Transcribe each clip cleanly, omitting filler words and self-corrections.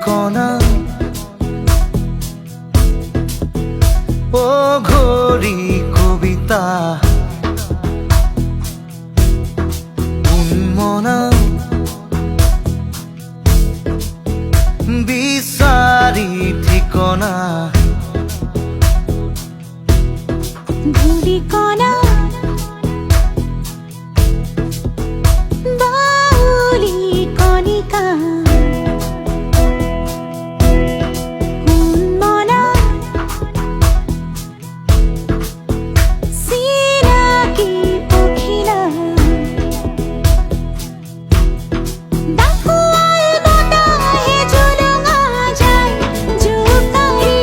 কণা ও ঘড়ি কবিতা উন্মনা বিচাৰি ঠিকনা ধূলিকণা বাউলি কণিকা উন্মনা চিনাকি পখিলা ডাকুৱাল বতাহে জুলুঙা যায় জোকাৰি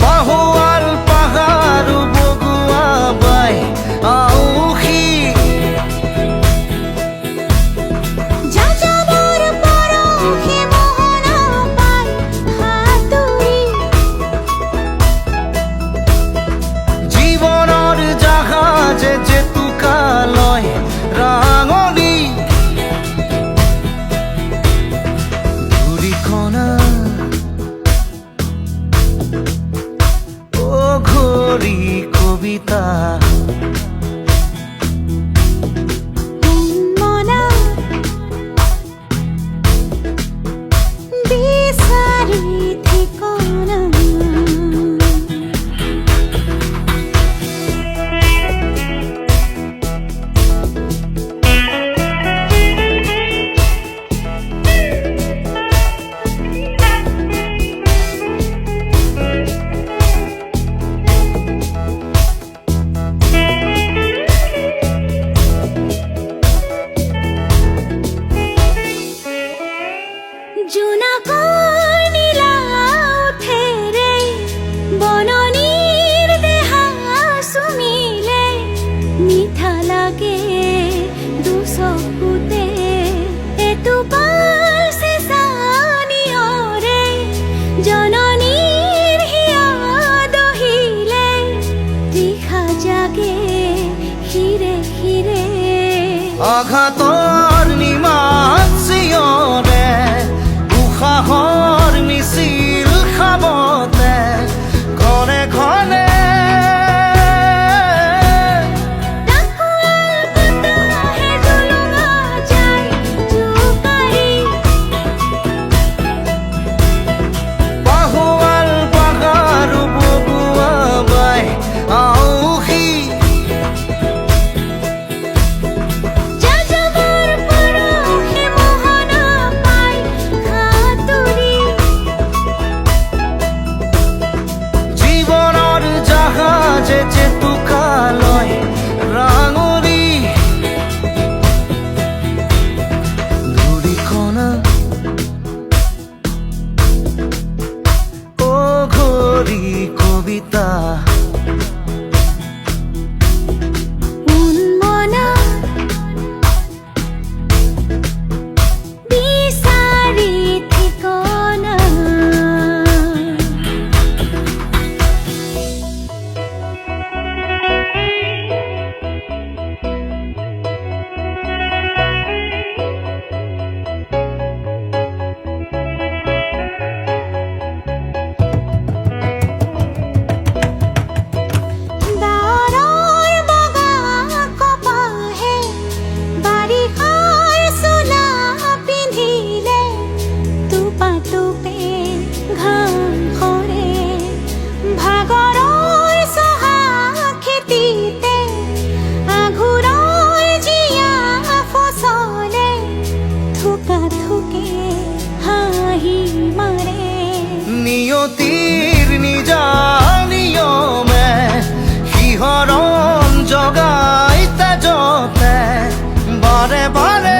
পাহোৱাল পাহাৰ বগুৱা বাই আউসী যাযাবৰ পৰহি মোহনা পাই হাতুৰি জীৱনৰ জাহাজে জেতুকা লয় ৰাঙলী ধূলিকণা ও ঘড়ি কবিতা উন্মনা বিচাৰি ঠিকনা জোনাকৰ নীলা উঠেৰে বননিৰ দেহা চুমিলে মিঠা লাগে দুচকুতে এটোপাল চেঁচা নিয়ৰে জননীৰ হিয়া দহিলে তৃষা জাগে হিৰে হিৰে আঘাতৰ নিমাত চিঞৰে উশাহৰ মিছিল খাবতে ঘনে ঘনে ডাকুৱাল বতাহে জুলুঙা যায় জোকাৰি পাহোৱাল পাহাৰ বগুৱা বাই আউসী যাযাবৰ পৰহি মোহনা পাই হাতুৰি জীৱনৰ জাহাজে জেতুকা লয় ৰাঙলী ধূলিকণা ও ঘড়ি কবিতা উন্মনা বিচাৰি ঠিকনা ডাৱৰৰ বগা কপাহে বাৰিষাৰ চোলা পিন্ধিলে টোপাটোপে ঘাম সৰে ভাগৰৰ চহা খেতিতে আঘোৰৰ জীয়া ফচলে থোকা থোকে হাঁহি মাৰে নিয়তিৰ নিজা নিয়মে শিহৰণ জগাই তেজতে বাৰে বাৰে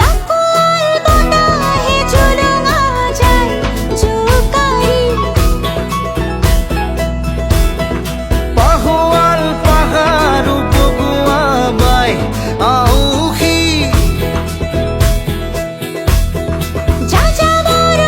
ডাকুৱাল বতাহে জুলুঙা যায় জোকাৰি পাহোৱাল পাহাৰ বগুৱা বাই আউসী যাযাবৰ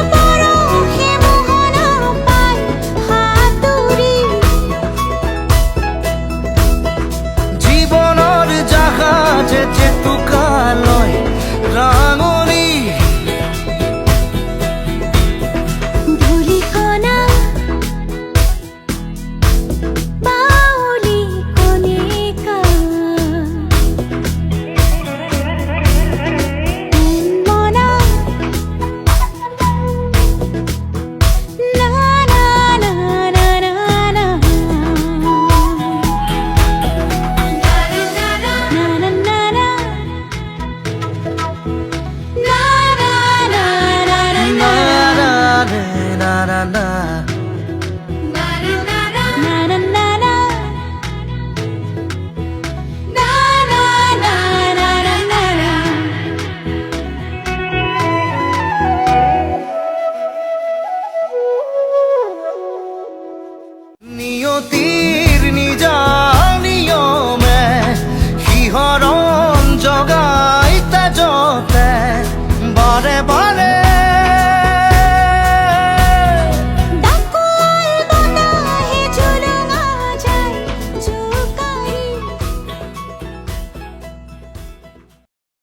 নিয়তি